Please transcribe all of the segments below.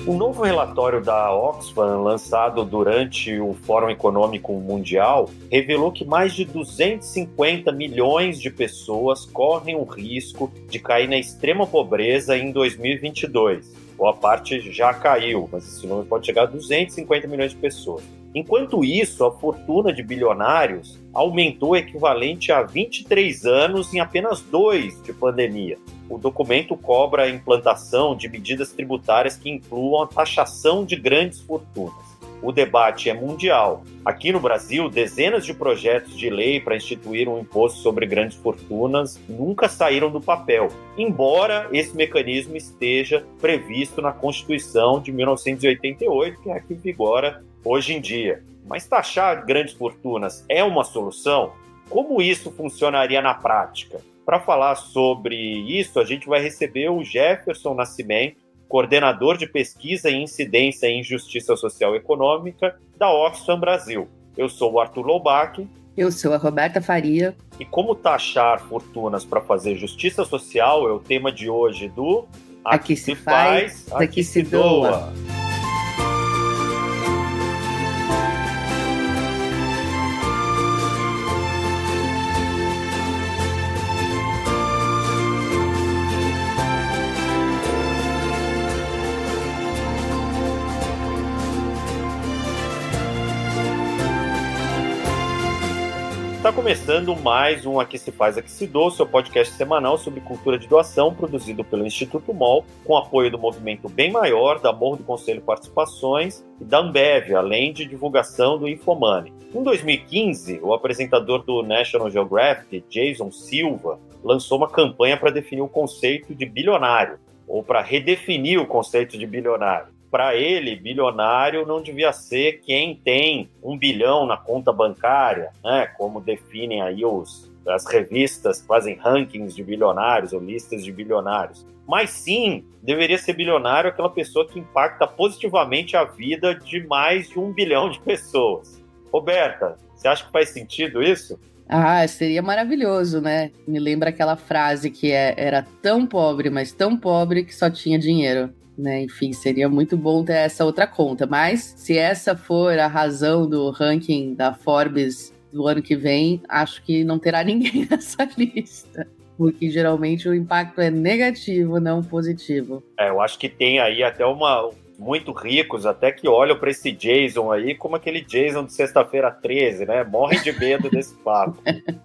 Um novo relatório da Oxfam, lançado durante o Fórum Econômico Mundial, revelou que mais de 250 milhões de pessoas correm o risco de cair na extrema pobreza em 2022. Boa parte já caiu, mas esse número pode chegar a 250 milhões de pessoas. Enquanto isso, a fortuna de bilionários aumentou equivalente a 23 anos em apenas 2 de pandemia. O documento cobra a implantação de medidas tributárias que incluam a taxação de grandes fortunas. O debate é mundial. Aqui no Brasil, dezenas de projetos de lei para instituir um imposto sobre grandes fortunas nunca saíram do papel, embora esse mecanismo esteja previsto na Constituição de 1988, que é a que vigora hoje em dia. Mas taxar grandes fortunas é uma solução? Como isso funcionaria na prática? Para falar sobre isso, a gente vai receber o Jefferson Nascimento, coordenador de pesquisa e incidência em justiça social e econômica da Oxfam Brasil. Eu sou o Arthur Loubach. Eu sou a Roberta Faria. E como taxar fortunas para fazer justiça social é o tema de hoje do Aqui se faz, aqui se doa. Está começando mais um Aqui se faz, aqui se doa, seu podcast semanal sobre cultura de doação, produzido pelo Instituto MOL, com apoio do movimento Bem Maior, da Morro do Conselho Participações e da Ambev, além de divulgação do Infomoney. Em 2015, o apresentador do National Geographic, Jason Silva, lançou uma campanha para definir o conceito de bilionário, ou para redefinir o conceito de bilionário. Para ele, bilionário não devia ser quem tem 1 bilhão na conta bancária, né? Como definem aí as revistas que fazem rankings de bilionários ou listas de bilionários. Mas sim, deveria ser bilionário aquela pessoa que impacta positivamente a vida de mais de 1 bilhão de pessoas. Roberta, você acha que faz sentido isso? Seria maravilhoso, né? Me lembra aquela frase que era tão pobre, mas tão pobre que só tinha dinheiro. Né? Enfim, seria muito bom ter essa outra conta, mas se essa for a razão do ranking da Forbes do ano que vem, acho que não terá ninguém nessa lista, porque geralmente o impacto é negativo, não positivo. Eu acho que tem aí até muito ricos, até que olham para esse Jason aí como aquele Jason de sexta-feira 13, né? Morrem de medo desse papo.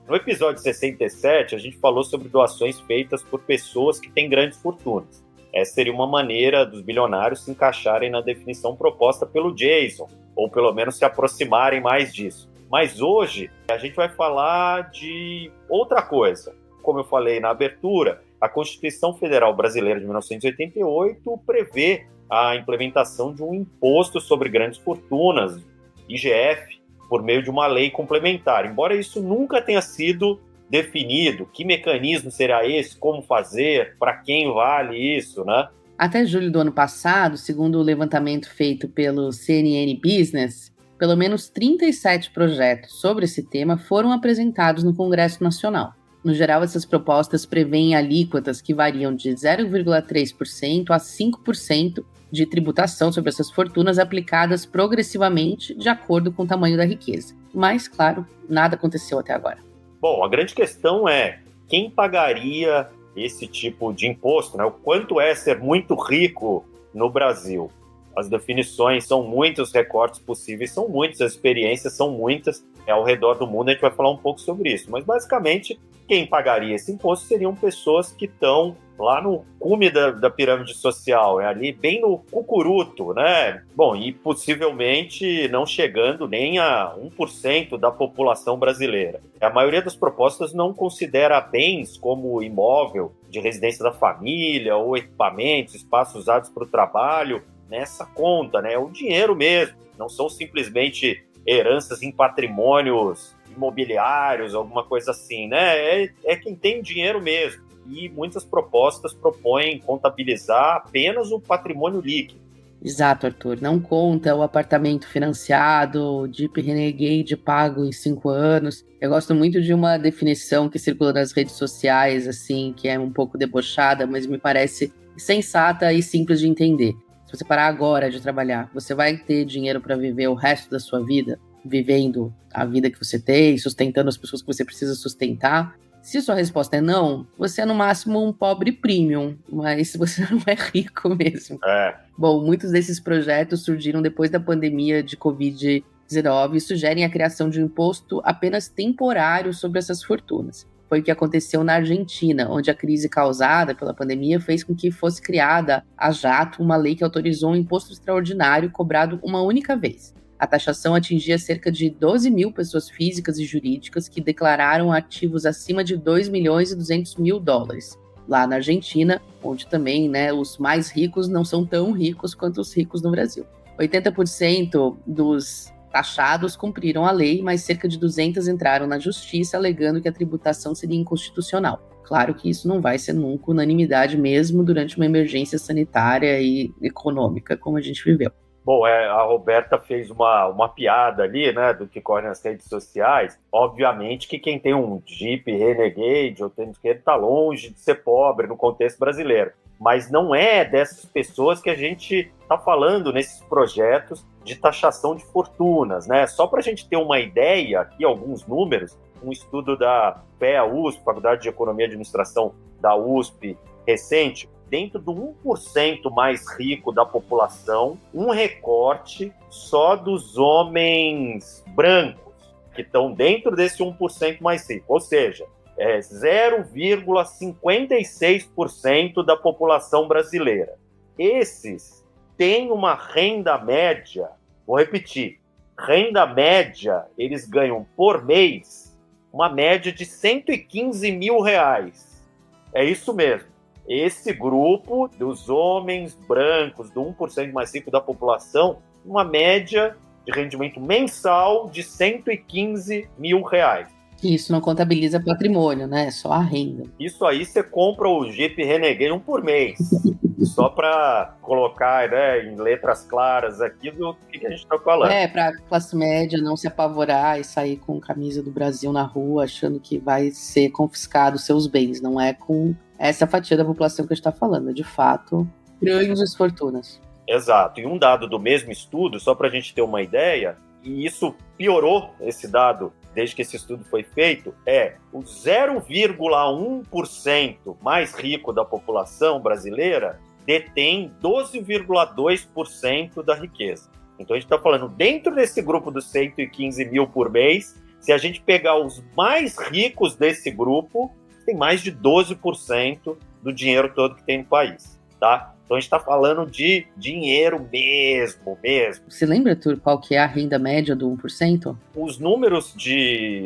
No episódio 67, a gente falou sobre doações feitas por pessoas que têm grandes fortunas. Essa seria uma maneira dos bilionários se encaixarem na definição proposta pelo Jason, ou pelo menos se aproximarem mais disso. Mas hoje a gente vai falar de outra coisa. Como eu falei na abertura, a Constituição Federal Brasileira de 1988 prevê a implementação de um imposto sobre grandes fortunas, IGF, por meio de uma lei complementar. Embora isso nunca tenha sido definido, que mecanismo será esse, como fazer, para quem vale isso, né? Até julho do ano passado, segundo o levantamento feito pelo CNN Business, pelo menos 37 projetos sobre esse tema foram apresentados no Congresso Nacional. No geral, essas propostas prevêem alíquotas que variam de 0,3% a 5% de tributação sobre essas fortunas aplicadas progressivamente de acordo com o tamanho da riqueza. Mas, claro, nada aconteceu até agora. Bom, a grande questão é quem pagaria esse tipo de imposto, né? O quanto é ser muito rico no Brasil? As definições são muitas, os recortes possíveis são muitos, as experiências são muitas. Ao redor do mundo a gente vai falar um pouco sobre isso. Mas, basicamente, quem pagaria esse imposto seriam pessoas que estão lá no cume da pirâmide social, ali bem no cucuruto, né? Bom, e possivelmente não chegando nem a 1% da população brasileira. A maioria das propostas não considera bens como imóvel de residência da família ou equipamentos, espaços usados para o trabalho nessa conta, né? É o dinheiro mesmo, não são simplesmente heranças em patrimônios imobiliários, alguma coisa assim, né? É quem tem dinheiro mesmo. E muitas propostas propõem contabilizar apenas o patrimônio líquido. Exato, Arthur. Não conta o apartamento financiado, o Jeep Renegade pago em 5 anos. Eu gosto muito de uma definição que circula nas redes sociais, assim, que é um pouco debochada, mas me parece sensata e simples de entender. Se se você parar agora de trabalhar, você vai ter dinheiro para viver o resto da sua vida, vivendo a vida que você tem, sustentando as pessoas que você precisa sustentar? Se sua resposta é não, você é no máximo um pobre premium, mas você não é rico mesmo. Bom, muitos desses projetos surgiram depois da pandemia de Covid-19 e sugerem a criação de um imposto apenas temporário sobre essas fortunas. Foi o que aconteceu na Argentina, onde a crise causada pela pandemia fez com que fosse criada a jato uma lei que autorizou um imposto extraordinário cobrado uma única vez. A taxação atingia cerca de 12 mil pessoas físicas e jurídicas que declararam ativos acima de 2 milhões e 200 mil dólares. Lá na Argentina, onde também, os mais ricos não são tão ricos quanto os ricos no Brasil. 80% dos taxados cumpriram a lei, mas cerca de 200 entraram na justiça alegando que a tributação seria inconstitucional. Claro que isso não vai ser nunca unanimidade mesmo durante uma emergência sanitária e econômica como a gente viveu. Bom, a Roberta fez uma piada ali, do que corre nas redes sociais. Obviamente que quem tem um Jeep Renegade ou tênis que está longe de ser pobre no contexto brasileiro. Mas não é dessas pessoas que a gente está falando nesses projetos de taxação de fortunas, Só para a gente ter uma ideia, aqui alguns números, um estudo da FEA-USP, Faculdade de Economia e Administração da USP, recente, dentro do 1% mais rico da população, um recorte só dos homens brancos, que estão dentro desse 1% mais rico, ou seja, 0,56% da população brasileira. Esses têm uma renda média, vou repetir, renda média, eles ganham por mês uma média de R$115 mil. É isso mesmo. Esse grupo dos homens brancos, do 1% mais rico da população, uma média de rendimento mensal de R$115 mil. Isso não contabiliza patrimônio, Só a renda. Isso aí você compra o Jeep Renegade um por mês. Só para colocar em letras claras aqui do que a gente está falando. Para a classe média não se apavorar e sair com camisa do Brasil na rua achando que vai ser confiscado seus bens. Não é com essa fatia da população que a gente está falando. De fato, grandes fortunas. Exato. E um dado do mesmo estudo, só para a gente ter uma ideia, e isso piorou, esse dado, desde que esse estudo foi feito, o 0,1% mais rico da população brasileira detém 12,2% da riqueza. Então a gente está falando, dentro desse grupo dos 115 mil por mês, se a gente pegar os mais ricos desse grupo, tem mais de 12% do dinheiro todo que tem no país, tá? Então a gente está falando de dinheiro mesmo. Você lembra, Arthur, qual que é a renda média do 1%? Os números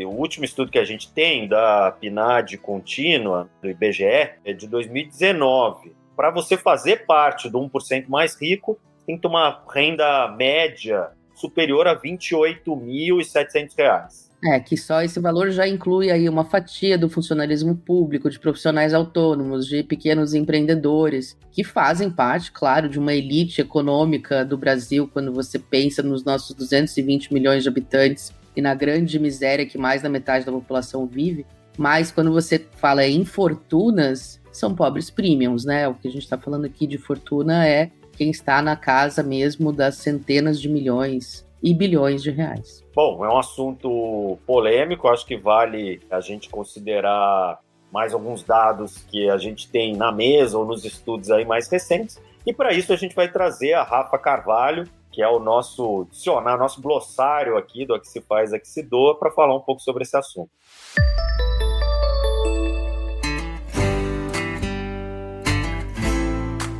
o último estudo que a gente tem da PNAD contínua, do IBGE, é de 2019. Para você fazer parte do 1% mais rico, tem que ter uma renda média superior a R$28.700. Que só esse valor já inclui aí uma fatia do funcionalismo público, de profissionais autônomos, de pequenos empreendedores, que fazem parte, claro, de uma elite econômica do Brasil, quando você pensa nos nossos 220 milhões de habitantes e na grande miséria que mais da metade da população vive. Mas quando você fala em fortunas, são pobres premiums, O que a gente está falando aqui de fortuna é quem está na casa mesmo das centenas de milhões e bilhões de reais. Bom, é um assunto polêmico, acho que vale a gente considerar mais alguns dados que a gente tem na mesa ou nos estudos aí mais recentes, e para isso a gente vai trazer a Rafa Carvalho, que é o nosso dicionário, nosso glossário aqui do Aqui Se Faz, Aqui Se Doa, para falar um pouco sobre esse assunto.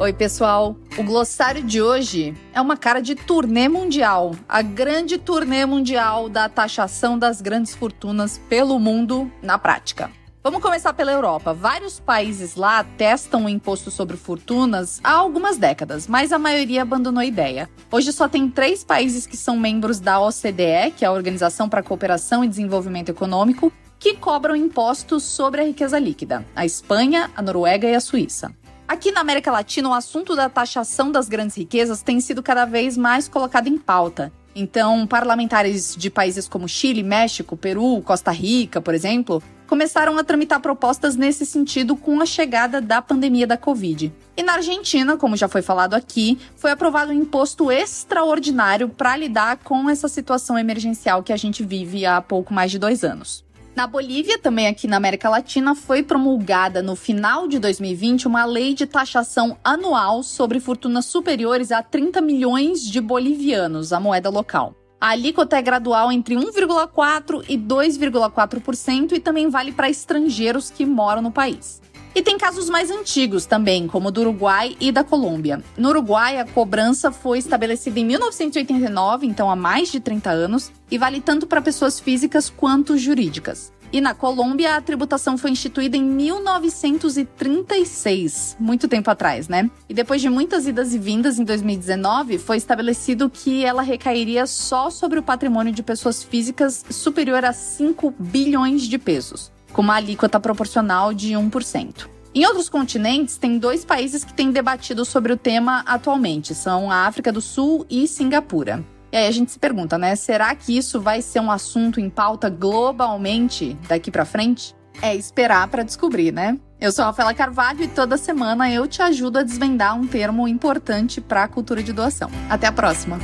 Oi, pessoal. O glossário de hoje é uma cara de turnê mundial. A grande turnê mundial da taxação das grandes fortunas pelo mundo na prática. Vamos começar pela Europa. Vários países lá testam o imposto sobre fortunas há algumas décadas, mas a maioria abandonou a ideia. Hoje só tem 3 países que são membros da OCDE, que é a Organização para a Cooperação e Desenvolvimento Econômico, que cobram impostos sobre a riqueza líquida: a Espanha, a Noruega e a Suíça. Aqui na América Latina, o assunto da taxação das grandes riquezas tem sido cada vez mais colocado em pauta. Então, parlamentares de países como Chile, México, Peru, Costa Rica, por exemplo, começaram a tramitar propostas nesse sentido com a chegada da pandemia da Covid. E na Argentina, como já foi falado aqui, foi aprovado um imposto extraordinário para lidar com essa situação emergencial que a gente vive há pouco mais de 2 anos. Na Bolívia, também aqui na América Latina, foi promulgada no final de 2020 uma lei de taxação anual sobre fortunas superiores a 30 milhões de bolivianos, a moeda local. A alíquota é gradual entre 1,4% e 2,4% e também vale para estrangeiros que moram no país. E tem casos mais antigos também, como o do Uruguai e da Colômbia. No Uruguai, a cobrança foi estabelecida em 1989, então há mais de 30 anos, e vale tanto para pessoas físicas quanto jurídicas. E na Colômbia, a tributação foi instituída em 1936, muito tempo atrás, né? E depois de muitas idas e vindas, em 2019, foi estabelecido que ela recairia só sobre o patrimônio de pessoas físicas superior a 5 bilhões de pesos, com uma alíquota proporcional de 1%. Em outros continentes, tem 2 países que têm debatido sobre o tema atualmente, são a África do Sul e Singapura. E aí a gente se pergunta, né? Será que isso vai ser um assunto em pauta globalmente daqui pra frente? É esperar pra descobrir, né? Eu sou a Rafaela Carvalho e toda semana eu te ajudo a desvendar um termo importante pra cultura de doação. Até a próxima!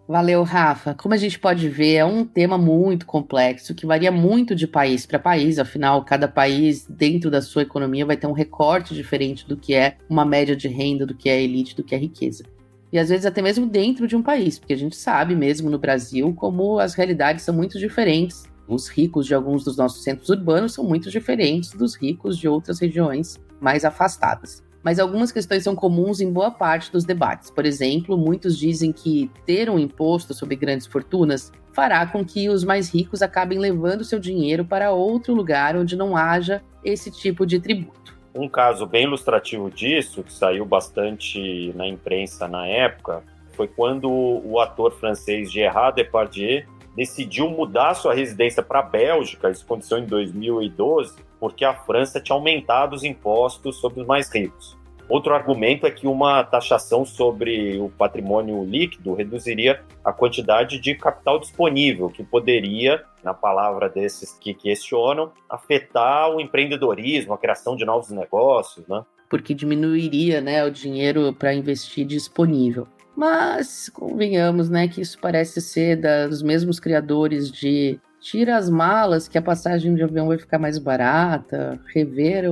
Valeu, Rafa. Como a gente pode ver, é um tema muito complexo que varia muito de país para país. Afinal, cada país, dentro da sua economia, vai ter um recorte diferente do que é uma média de renda, do que é elite, do que é riqueza. E às vezes até mesmo dentro de um país, porque a gente sabe mesmo no Brasil como as realidades são muito diferentes. Os ricos de alguns dos nossos centros urbanos são muito diferentes dos ricos de outras regiões mais afastadas. Mas algumas questões são comuns em boa parte dos debates. Por exemplo, muitos dizem que ter um imposto sobre grandes fortunas fará com que os mais ricos acabem levando seu dinheiro para outro lugar onde não haja esse tipo de tributo. Um caso bem ilustrativo disso, que saiu bastante na imprensa na época, foi quando o ator francês Gérard Depardieu decidiu mudar sua residência para a Bélgica. Isso aconteceu em 2012, porque a França tinha aumentado os impostos sobre os mais ricos. Outro argumento é que uma taxação sobre o patrimônio líquido reduziria a quantidade de capital disponível, que poderia, na palavra desses que questionam, afetar o empreendedorismo, a criação de novos negócios, né? Porque diminuiria, né, o dinheiro para investir disponível. Mas convenhamos, né, que isso parece ser dos mesmos criadores de tira as malas que a passagem de avião vai ficar mais barata, rever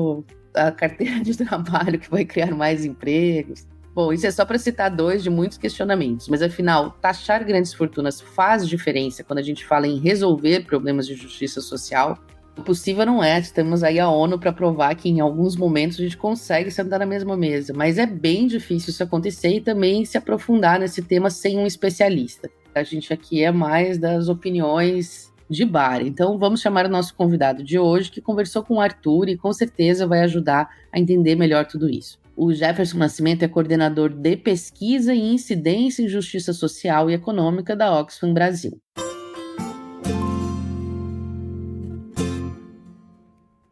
a carteira de trabalho que vai criar mais empregos. Bom, isso é só para citar 2 de muitos questionamentos, mas afinal, taxar grandes fortunas faz diferença quando a gente fala em resolver problemas de justiça social? O possível não é, temos aí a ONU para provar que em alguns momentos a gente consegue sentar na mesma mesa, mas é bem difícil isso acontecer e também se aprofundar nesse tema sem um especialista. A gente aqui é mais das opiniões de bar, então vamos chamar o nosso convidado de hoje, que conversou com o Arthur e com certeza vai ajudar a entender melhor tudo isso. O Jefferson Nascimento é coordenador de pesquisa e incidência em justiça social e econômica da Oxfam Brasil.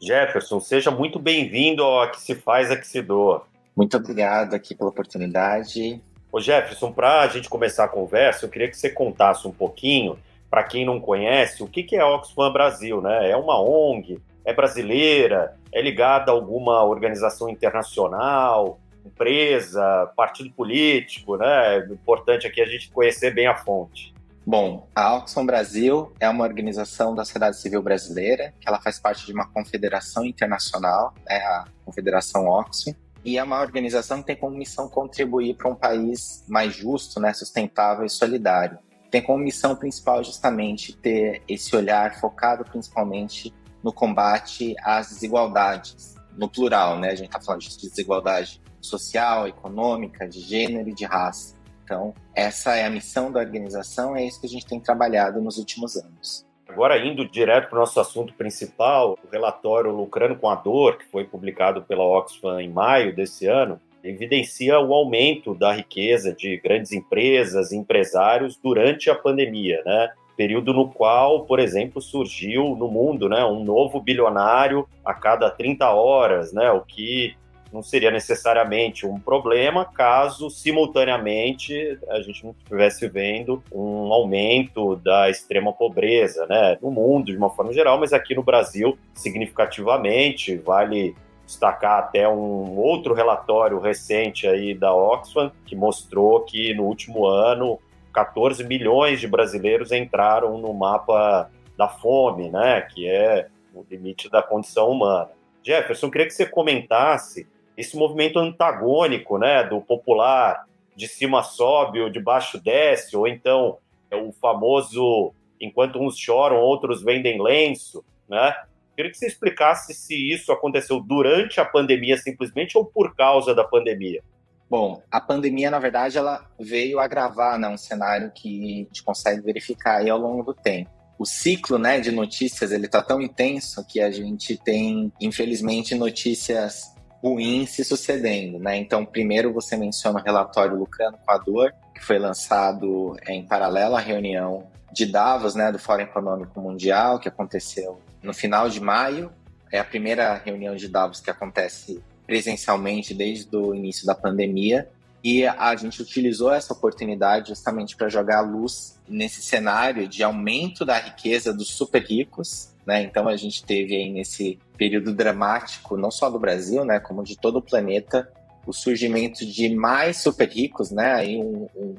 Jefferson, seja muito bem-vindo ao Aqui Se Faz, Aqui Se Doa. Muito obrigado aqui pela oportunidade. Ô Jefferson, para a gente começar a conversa, eu queria que você contasse um pouquinho, para quem não conhece, o que é a Oxfam Brasil, né? É uma ONG, é brasileira, é ligada a alguma organização internacional, empresa, partido político, né? É importante aqui a gente conhecer bem a fonte. Bom, a Oxfam Brasil é uma organização da sociedade civil brasileira, que ela faz parte de uma confederação internacional, a Confederação Oxfam, e é uma organização que tem como missão contribuir para um país mais justo, né, sustentável e solidário. Tem como missão principal justamente ter esse olhar focado principalmente no combate às desigualdades, no plural, né? A gente está falando de desigualdade social, econômica, de gênero e de raça. Então, essa é a missão da organização, é isso que a gente tem trabalhado nos últimos anos. Agora, indo direto para o nosso assunto principal, o relatório Lucrando com a Dor, que foi publicado pela Oxfam em maio desse ano, evidencia o aumento da riqueza de grandes empresas e empresários durante a pandemia, né? Período no qual, por exemplo, surgiu no mundo, né, um novo bilionário a cada 30 horas, né, o que não seria necessariamente um problema caso, simultaneamente, a gente não estivesse vendo um aumento da extrema pobreza, né? No mundo, de uma forma geral, mas aqui no Brasil, significativamente. Vale destacar até um outro relatório recente aí da Oxfam, que mostrou que no último ano, 14 milhões de brasileiros entraram no mapa da fome, né? Que é o limite da condição humana. Jefferson, queria que você comentasse esse movimento antagônico, né, do popular, de cima sobe ou de baixo desce, ou então o famoso enquanto uns choram, outros vendem lenço, né? Queria que você explicasse se isso aconteceu durante a pandemia simplesmente ou por causa da pandemia. Bom, a pandemia, na verdade, ela veio agravar, né, um cenário que a gente consegue verificar aí ao longo do tempo. O ciclo, né, de notícias, ele está tão intenso que a gente tem, infelizmente, notícias ruins se sucedendo, né? Então, primeiro você menciona o relatório Lucrando com a Dor, que foi lançado em paralelo à reunião de Davos, né, do Fórum Econômico Mundial, que aconteceu no final de maio. É a primeira reunião de Davos que acontece presencialmente desde o início da pandemia. E a gente utilizou essa oportunidade justamente para jogar a luz nesse cenário de aumento da riqueza dos super ricos, né? Então a gente teve aí nesse período dramático, não só do Brasil, né, como de todo o planeta, o surgimento de mais super ricos, né? Aí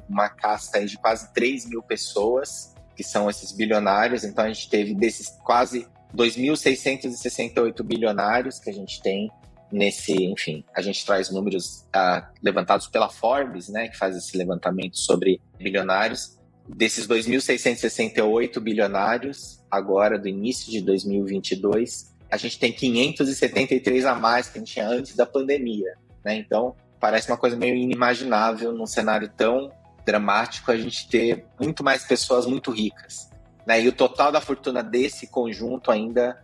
uma casta aí de quase 3 mil pessoas, que são esses bilionários. Então a gente teve desses quase 2.668 bilionários que a gente tem enfim, a gente traz números levantados pela Forbes, né, que faz esse levantamento sobre bilionários. Desses 2.668 bilionários, agora do início de 2022, a gente tem 573 a mais que a gente tinha antes da pandemia, né? Então, parece uma coisa meio inimaginável num cenário tão dramático a gente ter muito mais pessoas muito ricas, né? E o total da fortuna desse conjunto ainda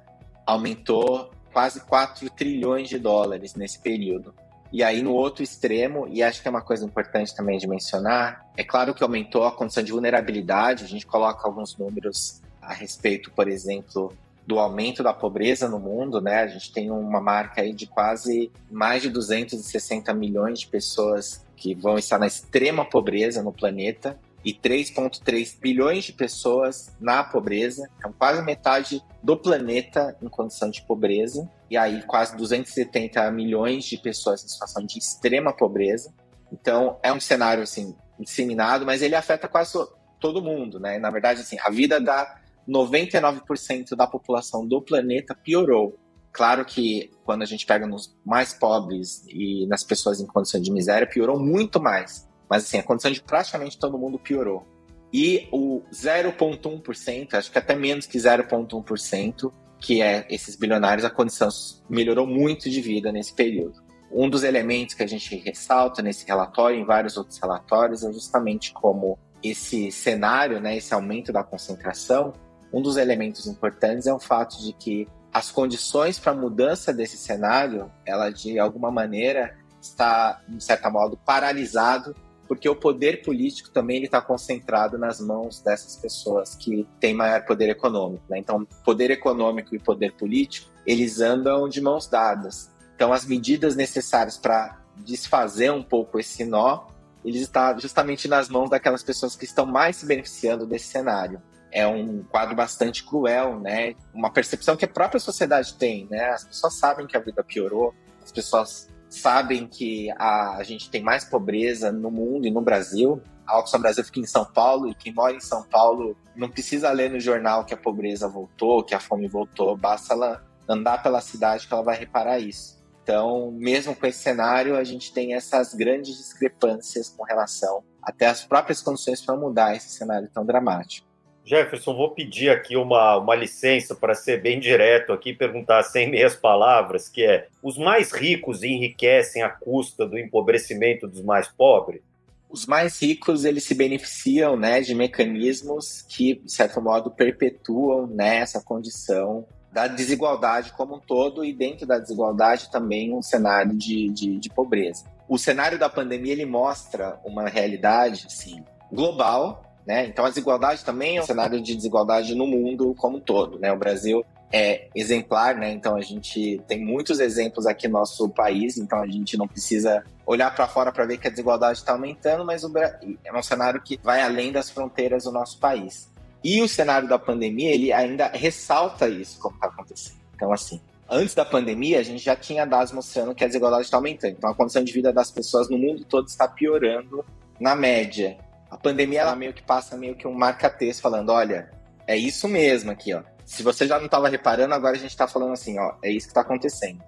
aumentou quase 4 trilhões de dólares nesse período. E aí, no outro extremo, e acho que é uma coisa importante também de mencionar, é claro que aumentou a condição de vulnerabilidade. A gente coloca alguns números a respeito, por exemplo, do aumento da pobreza no mundo, né? A gente tem uma marca aí de quase mais de 260 milhões de pessoas que vão estar na extrema pobreza no planeta, e 3,3 bilhões de pessoas na pobreza. Então, quase metade do planeta em condição de pobreza. E aí, quase 270 milhões de pessoas em situação de extrema pobreza. Então, é um cenário, assim, disseminado, mas ele afeta quase todo mundo, né? Na verdade, assim, a vida da 99% da população do planeta piorou. Claro que quando a gente pega nos mais pobres e nas pessoas em condição de miséria, piorou muito mais. Mas, assim, a condição de praticamente todo mundo piorou. E o 0,1%, acho que até menos que 0,1%, que é esses bilionários, a condição melhorou muito de vida nesse período. Um dos elementos que a gente ressalta nesse relatório, em vários outros relatórios, é justamente como esse cenário, né, esse aumento da concentração, um dos elementos importantes é o fato de que as condições para a mudança desse cenário, ela, de alguma maneira, está, de certo modo, paralisado, porque o poder político também está concentrado nas mãos dessas pessoas que têm maior poder econômico, né? Então, poder econômico e poder político, eles andam de mãos dadas. Então, as medidas necessárias para desfazer um pouco esse nó, eles estão justamente nas mãos daquelas pessoas que estão mais se beneficiando desse cenário. É um quadro bastante cruel, né? Uma percepção que a própria sociedade tem, né? As pessoas sabem que a vida piorou, as pessoas sabem que a gente tem mais pobreza no mundo e no Brasil. A Oxfam Brasil fica em São Paulo, e quem mora em São Paulo não precisa ler no jornal que a pobreza voltou, que a fome voltou, basta ela andar pela cidade que ela vai reparar isso. Então, mesmo com esse cenário, a gente tem essas grandes discrepâncias com relação até às próprias condições para mudar esse cenário tão dramático. Jefferson, vou pedir aqui uma licença para ser bem direto aqui e perguntar sem meias palavras, que é: os mais ricos enriquecem à custa do empobrecimento dos mais pobres? Os mais ricos, eles se beneficiam, né, de mecanismos que, de certo modo, perpetuam, né, essa condição da desigualdade como um todo, e dentro da desigualdade também um cenário de pobreza. O cenário da pandemia, ele mostra uma realidade, assim, global, né? Então a desigualdade também é um cenário de desigualdade no mundo como um todo, né? O Brasil é exemplar, né? Então a gente tem muitos exemplos aqui no nosso país, então a gente não precisa olhar para fora para ver que a desigualdade está aumentando, mas é um cenário que vai além das fronteiras do nosso país. E o cenário da pandemia, ele ainda ressalta isso, como está acontecendo. Então, assim, antes da pandemia, a gente já tinha dados mostrando que a desigualdade está aumentando. Então, a condição de vida das pessoas no mundo todo está piorando na média. A pandemia, ela meio que passa meio que um marca-texto falando, olha, é isso mesmo aqui, ó. Se você já não estava reparando, agora a gente está falando assim, ó, é isso que está acontecendo.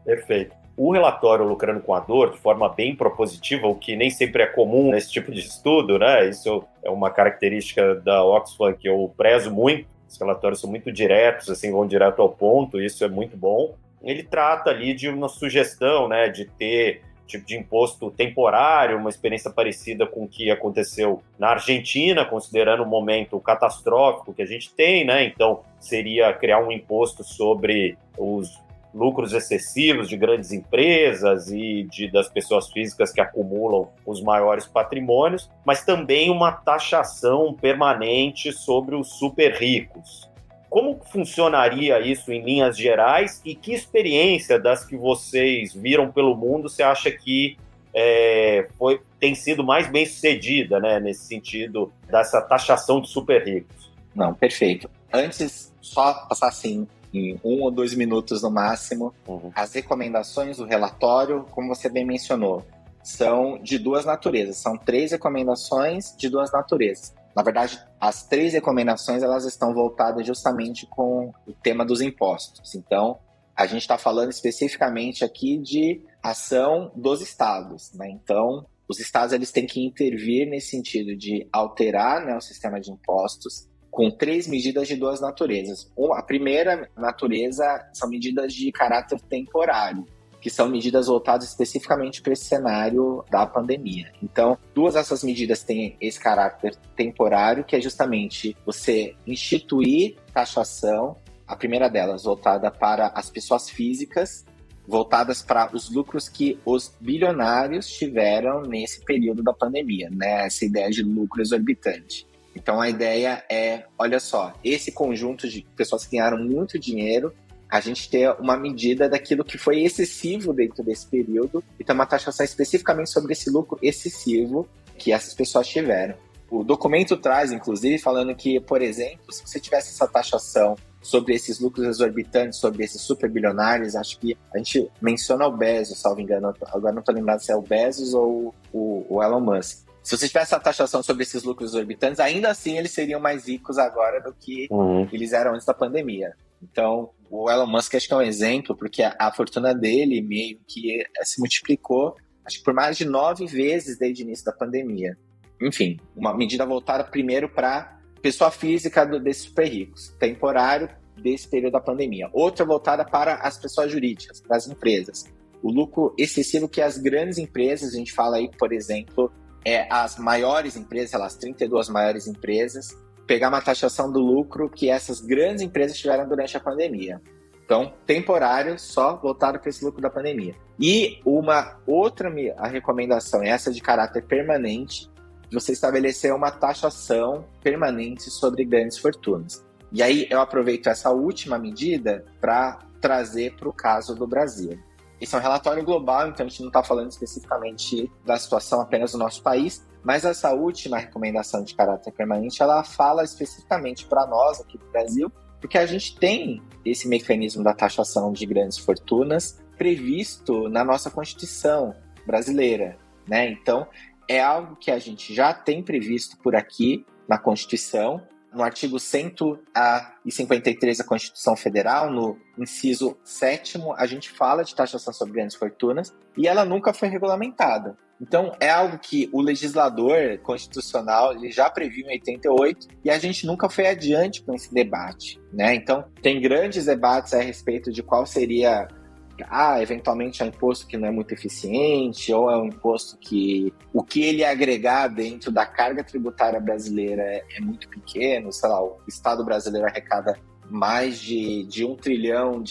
Perfeito. O relatório Lucrando com a Dor, de forma bem propositiva, o que nem sempre é comum nesse tipo de estudo, né? Isso é uma característica da Oxfam que eu prezo muito. Os relatórios são muito diretos, assim, vão direto ao ponto, isso é muito bom. Ele trata ali de uma sugestão, né, de ter tipo de imposto temporário, uma experiência parecida com o que aconteceu na Argentina, considerando o momento catastrófico que a gente tem, né? Então, seria criar um imposto sobre os lucros excessivos de grandes empresas e das pessoas físicas que acumulam os maiores patrimônios, mas também uma taxação permanente sobre os super ricos. Como funcionaria isso em linhas gerais e que experiência das que vocês viram pelo mundo você acha que tem sido mais bem sucedida, né, nesse sentido dessa taxação de super ricos? Não, perfeito. Antes, só passar assim, em 1 ou 2 minutos no máximo, as recomendações do relatório, como você bem mencionou, são de duas naturezas. São 3 recomendações de duas naturezas. Na verdade, as 3 recomendações elas estão voltadas justamente com o tema dos impostos. Então, a gente está falando especificamente aqui de ação dos estados, né? Então, os estados eles têm que intervir nesse sentido de alterar, né, o sistema de impostos com 3 medidas de duas naturezas. A primeira natureza são medidas de caráter temporário, que são medidas voltadas especificamente para esse cenário da pandemia. Então, 2 dessas medidas têm esse caráter temporário, que é justamente você instituir taxação, a primeira delas voltada para as pessoas físicas, voltadas para os lucros que os bilionários tiveram nesse período da pandemia, né? Essa ideia de lucro exorbitante. Então, a ideia é, olha só, esse conjunto de pessoas que ganharam muito dinheiro, a gente ter uma medida daquilo que foi excessivo dentro desse período e ter uma taxação especificamente sobre esse lucro excessivo que essas pessoas tiveram. O documento traz, inclusive, falando que, por exemplo, se você tivesse essa taxação sobre esses lucros exorbitantes, sobre esses super bilionários, acho que a gente menciona o Bezos, salvo engano, agora não estou lembrado se é o Bezos ou o Elon Musk. Se você tivesse a taxação sobre esses lucros exorbitantes, ainda assim eles seriam mais ricos agora do que eles eram antes da pandemia. Então, o Elon Musk acho que é um exemplo, porque a fortuna dele meio que se multiplicou, acho que por mais de 9 vezes desde o início da pandemia. Enfim, uma medida voltada primeiro para pessoa física desses super ricos, temporário desse período da pandemia. Outra voltada para as pessoas jurídicas, para as empresas. O lucro excessivo que as grandes empresas, a gente fala aí, por exemplo, as maiores empresas, as 32 maiores empresas, pegar uma taxação do lucro que essas grandes empresas tiveram durante a pandemia. Então, temporário, só voltado para esse lucro da pandemia. E uma outra a recomendação, essa de caráter permanente, de você estabelecer uma taxação permanente sobre grandes fortunas. E aí eu aproveito essa última medida para trazer para o caso do Brasil. Esse é um relatório global, então a gente não está falando especificamente da situação apenas do nosso país, mas essa última recomendação de caráter permanente, ela fala especificamente para nós aqui do Brasil, porque a gente tem esse mecanismo da taxação de grandes fortunas previsto na nossa Constituição brasileira, né? Então, é algo que a gente já tem previsto por aqui na Constituição. No artigo 153 da Constituição Federal, no inciso 7º, a gente fala de taxação sobre grandes fortunas e ela nunca foi regulamentada. Então, é algo que o legislador constitucional ele já previu em 88 e a gente nunca foi adiante com esse debate, né? Então, tem grandes debates a respeito de qual seria... eventualmente é um imposto que não é muito eficiente, ou é um imposto que o que ele agregar dentro da carga tributária brasileira é muito pequeno, sei lá, o Estado brasileiro arrecada mais de R$1 trilhão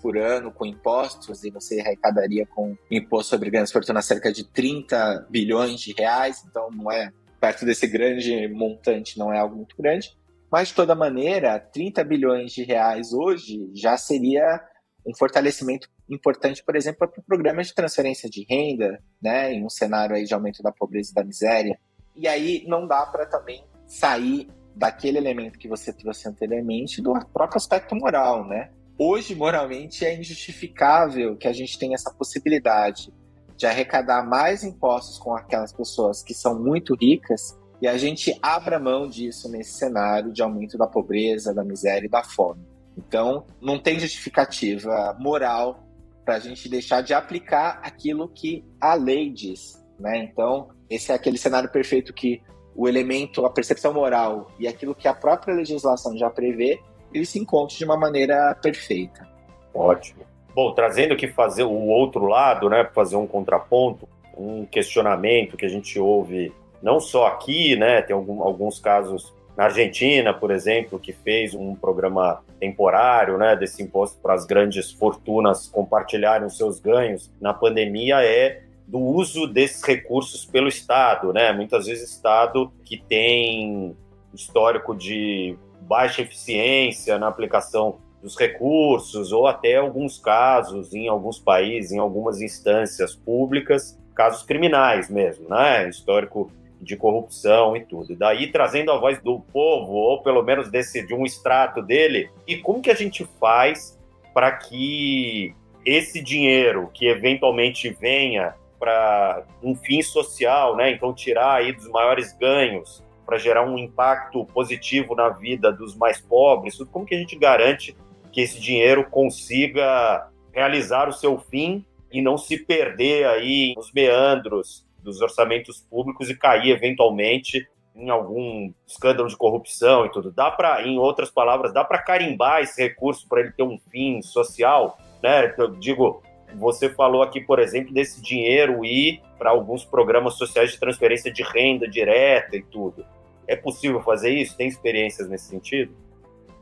por ano com impostos, e você arrecadaria com imposto sobre grandes fortunas cerca de 30 bilhões de reais, então não é, perto desse grande montante, não é algo muito grande. Mas, de toda maneira, 30 bilhões de reais hoje já seria um fortalecimento importante, por exemplo, para programas de transferência de renda, né, em um cenário aí de aumento da pobreza e da miséria. E aí não dá para também sair daquele elemento que você trouxe anteriormente do próprio aspecto moral, né? Hoje, moralmente, é injustificável que a gente tenha essa possibilidade de arrecadar mais impostos com aquelas pessoas que são muito ricas e a gente abra mão disso nesse cenário de aumento da pobreza, da miséria e da fome. Então, não tem justificativa moral para a gente deixar de aplicar aquilo que a lei diz, né? Então, esse é aquele cenário perfeito que o elemento, a percepção moral e aquilo que a própria legislação já prevê, eles se encontram de uma maneira perfeita. Ótimo. Bom, trazendo aqui fazer o outro lado, né, fazer um contraponto, um questionamento que a gente ouve não só aqui, né, tem alguns casos na Argentina, por exemplo, que fez um programa temporário, né, desse imposto para as grandes fortunas compartilharem os seus ganhos na pandemia, é do uso desses recursos pelo Estado, né? Muitas vezes Estado que tem histórico de baixa eficiência na aplicação dos recursos, ou até alguns casos, em alguns países, em algumas instâncias públicas, casos criminais mesmo, né? Histórico de corrupção e tudo. E daí, trazendo a voz do povo, ou pelo menos de um extrato dele, e como que a gente faz para que esse dinheiro que eventualmente venha para um fim social, né? Então tirar aí dos maiores ganhos para gerar um impacto positivo na vida dos mais pobres, como que a gente garante que esse dinheiro consiga realizar o seu fim e não se perder aí nos meandros dos orçamentos públicos e cair eventualmente em algum escândalo de corrupção e tudo. Dá para, em outras palavras, dá para carimbar esse recurso para ele ter um fim social, né? Eu digo, você falou aqui, por exemplo, desse dinheiro ir para alguns programas sociais de transferência de renda direta e tudo. É possível fazer isso? Tem experiências nesse sentido?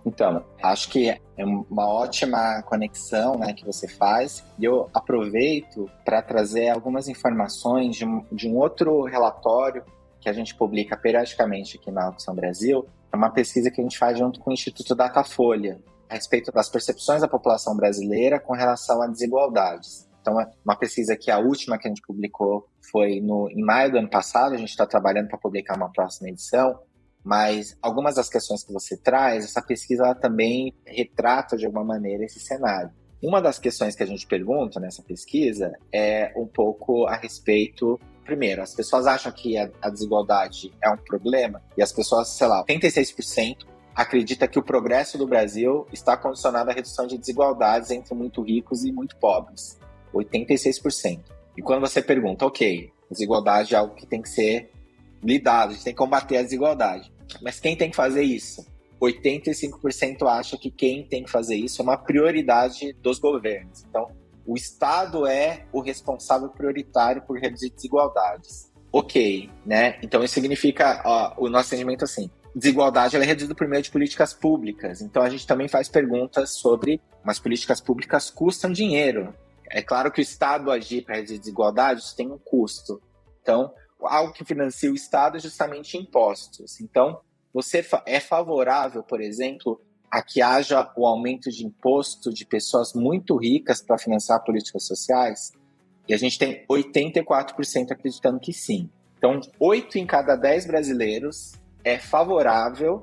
Então, acho que é uma ótima conexão, né, que você faz. E eu aproveito para trazer algumas informações de um outro relatório que a gente publica periodicamente aqui na Oxfam Brasil. É uma pesquisa que a gente faz junto com o Instituto Datafolha, a respeito das percepções da população brasileira com relação a desigualdades. Então, é uma pesquisa que a última que a gente publicou foi em maio do ano passado, a gente está trabalhando para publicar uma próxima edição, mas algumas das questões que você traz, essa pesquisa ela também retrata de alguma maneira esse cenário. Uma das questões que a gente pergunta nessa pesquisa é um pouco a respeito. Primeiro, as pessoas acham que a desigualdade é um problema e as pessoas, sei lá, 86% acredita que o progresso do Brasil está condicionado à redução de desigualdades entre muito ricos e muito pobres. 86%. E quando você pergunta, ok, desigualdade é algo que tem que ser lidado, a gente tem que combater a desigualdade. Mas quem tem que fazer isso? 85% acha que quem tem que fazer isso é uma prioridade dos governos. Então, o Estado é o responsável prioritário por reduzir desigualdades. Ok, né? Então, isso significa, o nosso entendimento assim, desigualdade ela é reduzida por meio de políticas públicas. Então, a gente também faz perguntas sobre, mas políticas públicas custam dinheiro. É claro que o Estado agir para reduzir desigualdades tem um custo. Então, algo que financia o Estado é justamente impostos. Então, você é favorável, por exemplo, a que haja o aumento de imposto de pessoas muito ricas para financiar políticas sociais? E a gente tem 84% acreditando que sim. Então, 8 em cada 10 brasileiros é favorável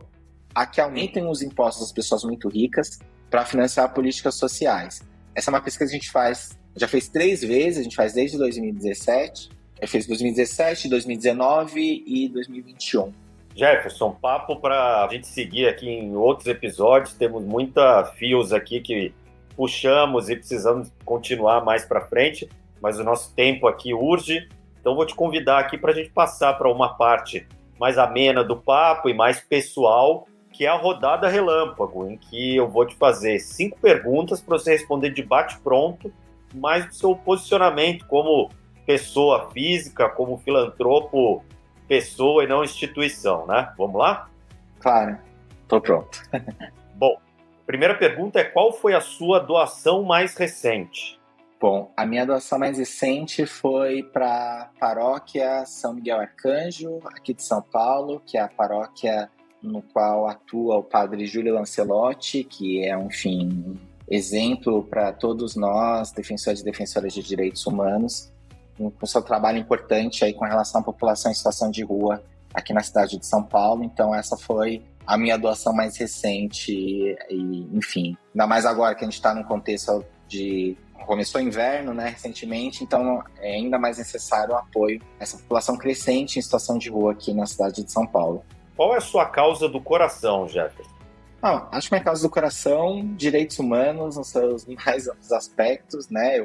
a que aumentem os impostos das pessoas muito ricas para financiar políticas sociais. Essa é uma pesquisa que a gente faz, já fez 3 vezes, a gente faz desde 2017, fez 2017, 2019 e 2021. Jefferson, papo para a gente seguir aqui em outros episódios, temos muita fios aqui que puxamos e precisamos continuar mais para frente, mas o nosso tempo aqui urge, então vou te convidar aqui para a gente passar para uma parte mais amena do papo e mais pessoal, que é a rodada relâmpago, em que eu vou te fazer 5 perguntas para você responder de bate-pronto, mais do seu posicionamento como pessoa física, como filantropo, pessoa e não instituição, né? Vamos lá? Claro, tô pronto. Bom, primeira pergunta é: qual foi a sua doação mais recente? Bom, a minha doação mais recente foi para a paróquia São Miguel Arcanjo, aqui de São Paulo, que é a paróquia no qual atua o padre Júlio Lancelotti, que é, enfim, exemplo para todos nós, defensores e defensoras de direitos humanos, com seu trabalho importante aí com relação à população em situação de rua aqui na cidade de São Paulo. Então essa foi a minha doação mais recente e enfim, ainda mais agora que a gente está num contexto de... Começou o inverno, né, recentemente, então é ainda mais necessário o apoio a essa população crescente em situação de rua aqui na cidade de São Paulo. Qual é a sua causa do coração, Jefferson? Acho que minha causa do coração, direitos humanos nos seus mais amplos aspectos, né?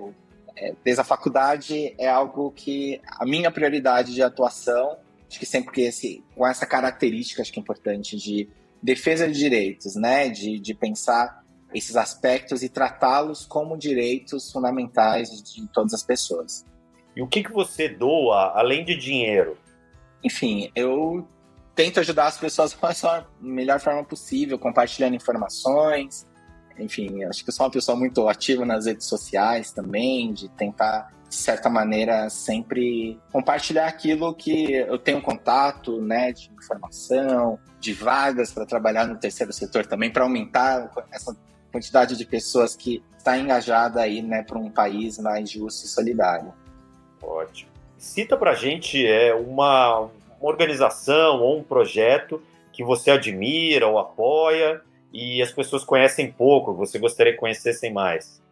Desde a faculdade é algo que a minha prioridade de atuação, acho que sempre que com essa característica, acho que é importante, de defesa de direitos, né? De pensar esses aspectos e tratá-los como direitos fundamentais de todas as pessoas. E o que você doa, além de dinheiro? Enfim, eu tento ajudar as pessoas da melhor forma possível, compartilhando informações. Enfim, acho que eu sou uma pessoa muito ativa nas redes sociais também, de tentar, de certa maneira, sempre compartilhar aquilo que eu tenho contato, né, de informação, de vagas para trabalhar no terceiro setor também, para aumentar essa quantidade de pessoas que está engajada aí, né, para um país mais justo e solidário. Ótimo. Cita para a gente uma organização ou um projeto que você admira ou apoia e as pessoas conhecem pouco, você gostaria que conhecessem mais.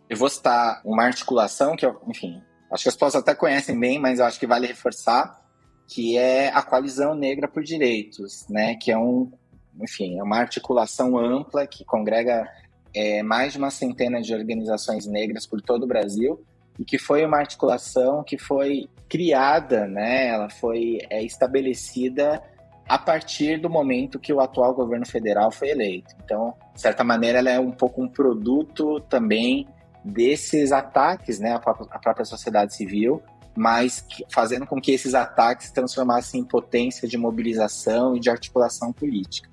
Eu vou citar uma articulação que, enfim, acho que as pessoas até conhecem bem, mas eu acho que vale reforçar, que é a Coalizão Negra por Direitos, né, que é uma articulação ampla que congrega mais de uma centena de organizações negras por todo o Brasil, e que foi uma articulação que foi criada, né? Ela foi estabelecida a partir do momento que o atual governo federal foi eleito. Então, de certa maneira, ela é um pouco um produto também desses ataques, né, à própria sociedade civil, mas fazendo com que esses ataques se transformassem em potência de mobilização e de articulação política.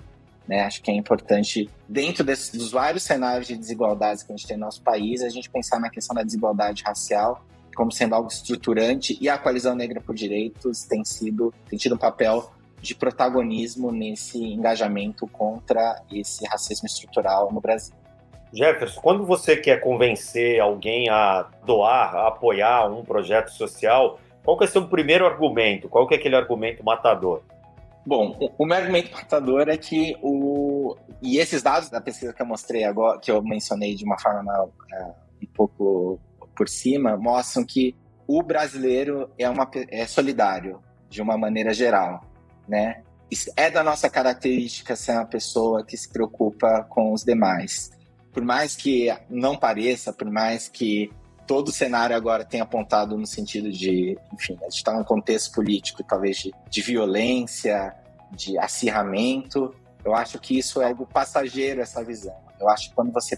Né? Acho que é importante, dentro dos vários cenários de desigualdades que a gente tem no nosso país, a gente pensar na questão da desigualdade racial como sendo algo estruturante, e a Coalizão Negra por Direitos tem tido um papel de protagonismo nesse engajamento contra esse racismo estrutural no Brasil. Jefferson, quando você quer convencer alguém a doar, a apoiar um projeto social, qual que é o seu primeiro argumento? Qual que é aquele argumento matador? Bom, o meu argumento matador é que e esses dados da pesquisa que eu mostrei agora, que eu mencionei de uma forma um pouco por cima, mostram que o brasileiro é solidário de uma maneira geral, né? É da nossa característica ser uma pessoa que se preocupa com os demais. Por mais que não pareça, por mais que todo o cenário agora tenha apontado no sentido de, enfim, a gente está num contexto político talvez de violência, de acirramento, eu acho que isso é algo passageiro, essa visão. Eu acho que quando você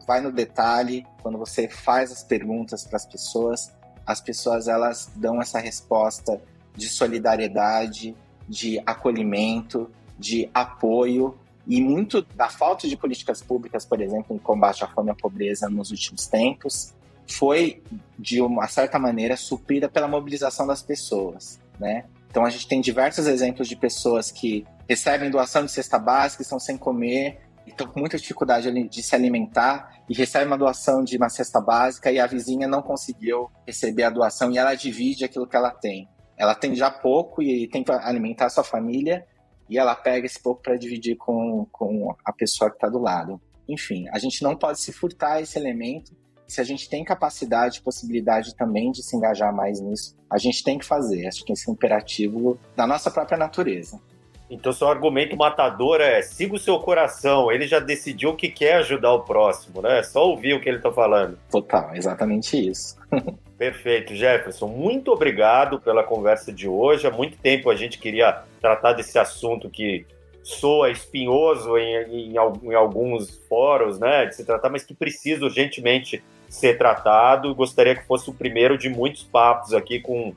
vai no detalhe, quando você faz as perguntas para as pessoas elas dão essa resposta de solidariedade, de acolhimento, de apoio, e muito da falta de políticas públicas, por exemplo, em combate à fome e à pobreza nos últimos tempos, foi, de uma certa maneira, suprida pela mobilização das pessoas, né? Então, a gente tem diversos exemplos de pessoas que recebem doação de cesta básica, estão sem comer, estão com muita dificuldade de se alimentar, e recebem uma doação de uma cesta básica e a vizinha não conseguiu receber a doação e ela divide aquilo que ela tem. Ela tem já pouco e tem para alimentar a sua família, e ela pega esse pouco para dividir com a pessoa que está do lado. Enfim, a gente não pode se furtar esse elemento. Se a gente tem capacidade, possibilidade também de se engajar mais nisso, a gente tem que fazer. Acho que esse é um imperativo da nossa própria natureza. Então, seu argumento matador é: siga o seu coração, ele já decidiu que quer ajudar o próximo, né? É só ouvir o que ele está falando. Total, exatamente isso. Perfeito, Jefferson. Muito obrigado pela conversa de hoje. Há muito tempo a gente queria tratar desse assunto que soa espinhoso em alguns fóruns, né, de se tratar, mas que precisa urgentemente ser tratado. Gostaria que fosse o primeiro de muitos papos aqui com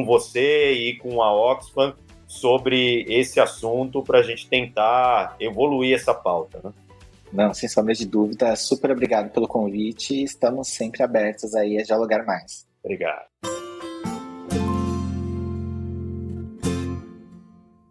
você e com a Oxfam sobre esse assunto para a gente tentar evoluir essa pauta, né? Não, sem sombra de dúvida. Super obrigado pelo convite e estamos sempre abertos aí a dialogar mais. Obrigado.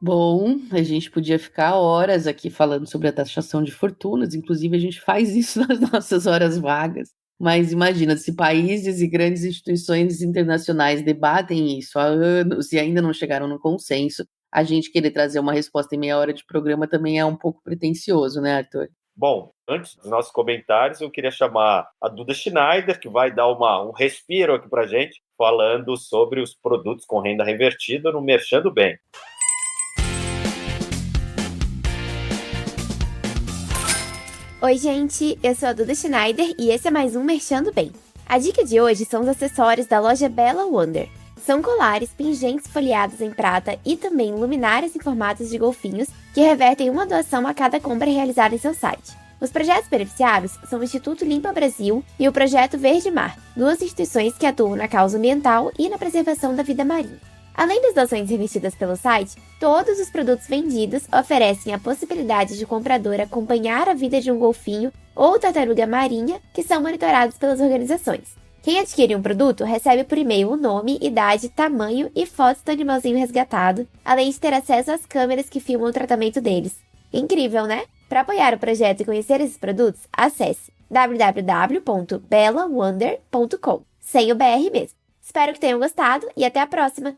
Bom, a gente podia ficar horas aqui falando sobre a taxação de fortunas, inclusive a gente faz isso nas nossas horas vagas. Mas imagina, se países e grandes instituições internacionais debatem isso há anos e ainda não chegaram no consenso, a gente querer trazer uma resposta em meia hora de programa também é um pouco pretensioso, né, Arthur? Bom, antes dos nossos comentários, eu queria chamar a Duda Schneider, que vai dar um respiro aqui pra gente, falando sobre os produtos com renda revertida no Merchando Bem. Oi, gente, eu sou a Duda Schneider e esse é mais um Merchando Bem. A dica de hoje são os acessórios da loja Bella Wonder. São colares, pingentes folheados em prata e também luminárias em formatos de golfinhos que revertem uma doação a cada compra realizada em seu site. Os projetos beneficiados são o Instituto Limpa Brasil e o Projeto Verde Mar, duas instituições que atuam na causa ambiental e na preservação da vida marinha. Além das doações revestidas pelo site, todos os produtos vendidos oferecem a possibilidade de o comprador acompanhar a vida de um golfinho ou tartaruga marinha que são monitorados pelas organizações. Quem adquire um produto recebe por e-mail o nome, idade, tamanho e fotos do animalzinho resgatado, além de ter acesso às câmeras que filmam o tratamento deles. Incrível, né? Para apoiar o projeto e conhecer esses produtos, acesse www.bellawonder.com, sem o BR mesmo. Espero que tenham gostado e até a próxima!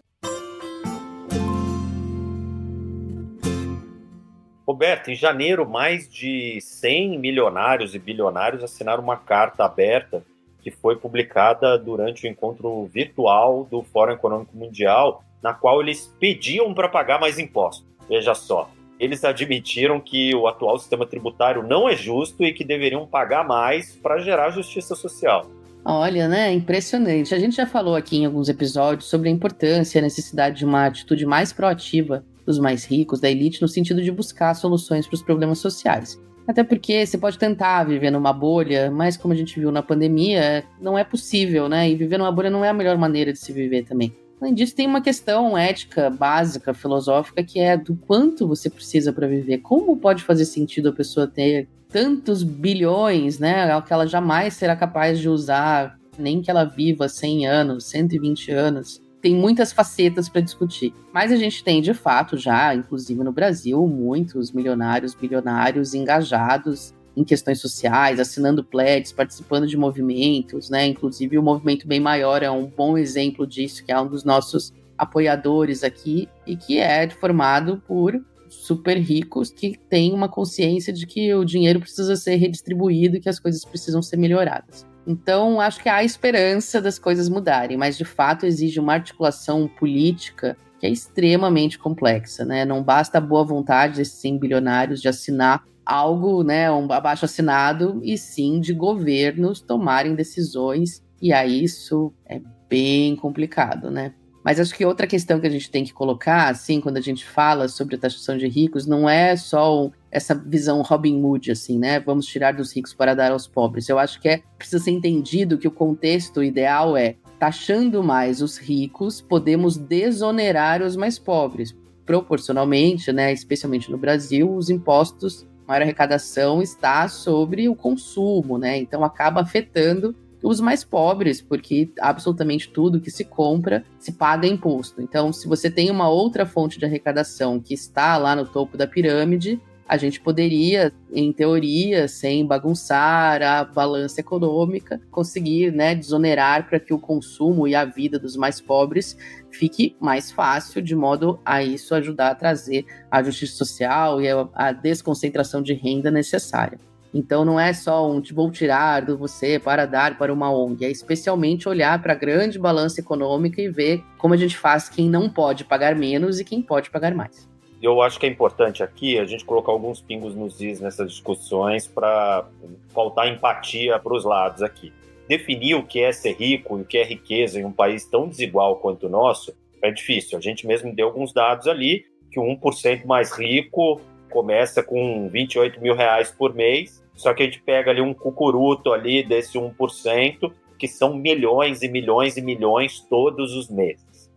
Roberto, em janeiro, mais de 100 milionários e bilionários assinaram uma carta aberta que foi publicada durante o encontro virtual do Fórum Econômico Mundial, na qual eles pediam para pagar mais impostos. Veja só, eles admitiram que o atual sistema tributário não é justo e que deveriam pagar mais para gerar justiça social. Olha, né? Impressionante. A gente já falou aqui em alguns episódios sobre a importância e a necessidade de uma atitude mais proativa dos mais ricos, da elite, no sentido de buscar soluções para os problemas sociais. Até porque você pode tentar viver numa bolha, mas como a gente viu na pandemia, não é possível, né? E viver numa bolha não é a melhor maneira de se viver também. Além disso, tem uma questão ética, básica, filosófica, que é do quanto você precisa para viver. Como pode fazer sentido a pessoa ter tantos bilhões, né? Que ela jamais será capaz de usar, nem que ela viva 100 anos, 120 anos. Tem muitas facetas para discutir. Mas a gente tem, de fato, já, inclusive no Brasil, muitos milionários, bilionários engajados em questões sociais, assinando pledges, participando de movimentos, né? Inclusive o Movimento Bem Maior é um bom exemplo disso, que é um dos nossos apoiadores aqui e que é formado por super ricos que têm uma consciência de que o dinheiro precisa ser redistribuído e que as coisas precisam ser melhoradas. Então, acho que há esperança das coisas mudarem, mas de fato exige uma articulação política que é extremamente complexa, né? Não basta a boa vontade desses 100 bilionários de assinar algo, né, um abaixo assinado, e sim de governos tomarem decisões, e aí isso é bem complicado, né? Mas acho que outra questão que a gente tem que colocar, assim, quando a gente fala sobre a taxação de ricos, não é só essa visão Robin Hood, assim, né? Vamos tirar dos ricos para dar aos pobres. Eu acho que precisa ser entendido que o contexto ideal é, taxando mais os ricos, podemos desonerar os mais pobres. Proporcionalmente, né, especialmente no Brasil, os impostos, maior arrecadação está sobre o consumo, né? Então acaba afetando os mais pobres, porque absolutamente tudo que se compra se paga imposto. Então, se você tem uma outra fonte de arrecadação que está lá no topo da pirâmide, a gente poderia, em teoria, sem bagunçar a balança econômica, conseguir, né, desonerar para que o consumo e a vida dos mais pobres fique mais fácil, de modo a isso ajudar a trazer a justiça social e a desconcentração de renda necessária. Então não é só vou tirar de você para dar para uma ONG, é especialmente olhar para a grande balança econômica e ver como a gente faz quem não pode pagar menos e quem pode pagar mais. Eu acho que é importante aqui a gente colocar alguns pingos nos is nessas discussões para faltar empatia para os lados aqui. Definir o que é ser rico e o que é riqueza em um país tão desigual quanto o nosso é difícil. A gente mesmo deu alguns dados ali, que o 1% mais rico começa com R$28 mil por mês, só que a gente pega ali um cucuruto ali desse 1%, que são milhões e milhões e milhões todos os meses.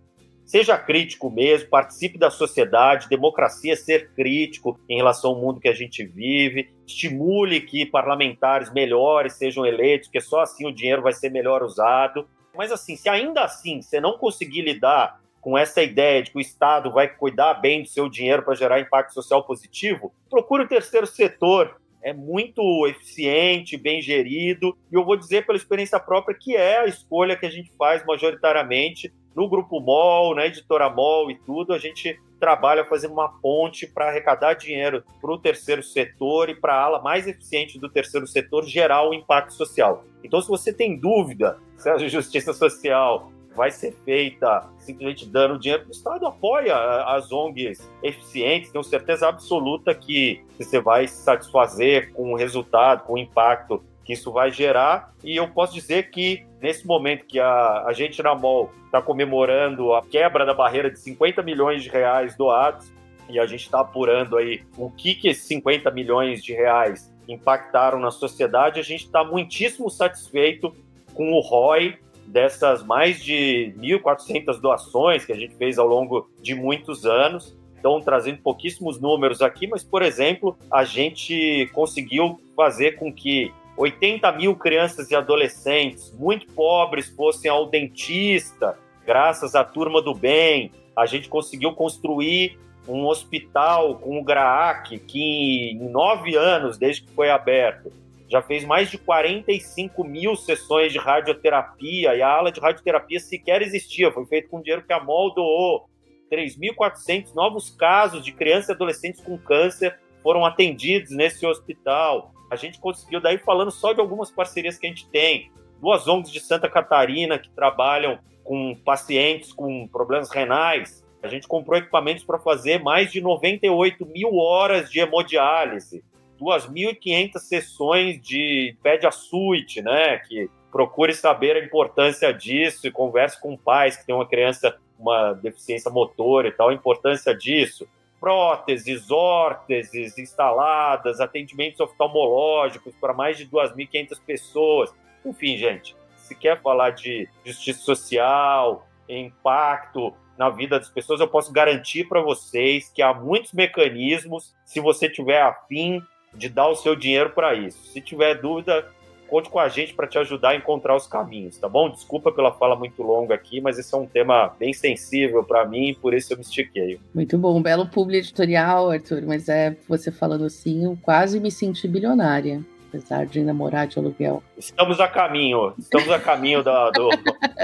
Seja crítico mesmo, participe da sociedade, democracia é ser crítico em relação ao mundo que a gente vive, estimule que parlamentares melhores sejam eleitos, porque só assim o dinheiro vai ser melhor usado. Mas assim, se ainda assim você não conseguir lidar com essa ideia de que o Estado vai cuidar bem do seu dinheiro para gerar impacto social positivo, procure o terceiro setor. É muito eficiente, bem gerido, e eu vou dizer pela experiência própria que é a escolha que a gente faz majoritariamente no Grupo MOL, na Editora MOL e tudo. A gente trabalha fazendo uma ponte para arrecadar dinheiro para o terceiro setor e para a ala mais eficiente do terceiro setor gerar o impacto social. Então, se você tem dúvida se a justiça social vai ser feita simplesmente dando dinheiro para o Estado, apoia as ONGs eficientes, tenho certeza absoluta que você vai se satisfazer com o resultado, com o impacto que isso vai gerar. E eu posso dizer que, nesse momento que a gente na MOL está comemorando a quebra da barreira de 50 milhões de reais doados, e a gente está apurando aí o que esses 50 milhões de reais impactaram na sociedade, a gente está muitíssimo satisfeito com o ROI dessas mais de 1.400 doações que a gente fez ao longo de muitos anos. Então, trazendo pouquíssimos números aqui, mas, por exemplo, a gente conseguiu fazer com que 80 mil crianças e adolescentes muito pobres fossem ao dentista, graças à Turma do Bem. A gente conseguiu construir um hospital com o GRAAC, que em 9 anos, desde que foi aberto, já fez mais de 45 mil sessões de radioterapia, e a ala de radioterapia sequer existia, foi feito com dinheiro que a MOL doou. 3.400 novos casos de crianças e adolescentes com câncer foram atendidos nesse hospital. A gente conseguiu, daí falando só de algumas parcerias que a gente tem, 2 ONGs de Santa Catarina que trabalham com pacientes com problemas renais. A gente comprou equipamentos para fazer mais de 98 mil horas de hemodiálise, 2.500 sessões de Pediasuite, né, que procure saber a importância disso e converse com pais que têm uma criança com uma deficiência motora e tal, a importância disso. Próteses, órteses instaladas, atendimentos oftalmológicos para mais de 2.500 pessoas. Enfim, gente, se quer falar de justiça social, impacto na vida das pessoas, eu posso garantir para vocês que há muitos mecanismos, se você tiver afim de dar o seu dinheiro para isso. Se tiver dúvida, conte com a gente para te ajudar a encontrar os caminhos, tá bom? Desculpa pela fala muito longa aqui, mas esse é um tema bem sensível para mim, por isso eu me estiquei. Muito bom, um belo publi editorial, Arthur, mas você falando assim, eu quase me senti bilionária, apesar de namorar de aluguel. Estamos a caminho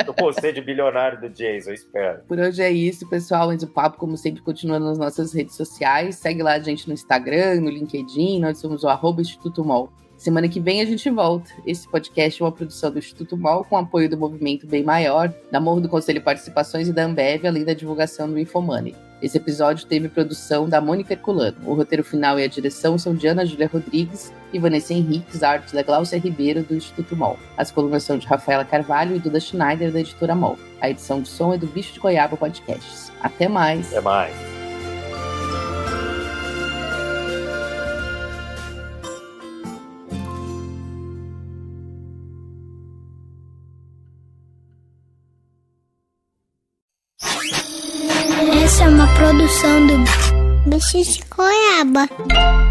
do conselho bilionário do Jason, espero. Por hoje é isso, pessoal, mas o papo, como sempre, continua nas nossas redes sociais. Segue lá a gente no Instagram, no LinkedIn, nós somos o @Instituto MOL. Semana que vem a gente volta. Esse podcast é uma produção do Instituto MOL com apoio do Movimento Bem Maior, da Morro do Conselho Participações e da Ambev, além da divulgação do Infomoney. Esse episódio teve produção da Mônica Herculano. O roteiro final e a direção são de Ana Júlia Rodrigues e Vanessa Henriques, arte da Glaucia Ribeiro, do Instituto MOL. As colunas são de Rafaela Carvalho e Duda Schneider, da Editora MOL. A edição de som é do Bicho de Goiaba Podcasts. Até mais! Até mais! Essa é uma produção do Bicho de Goiaba.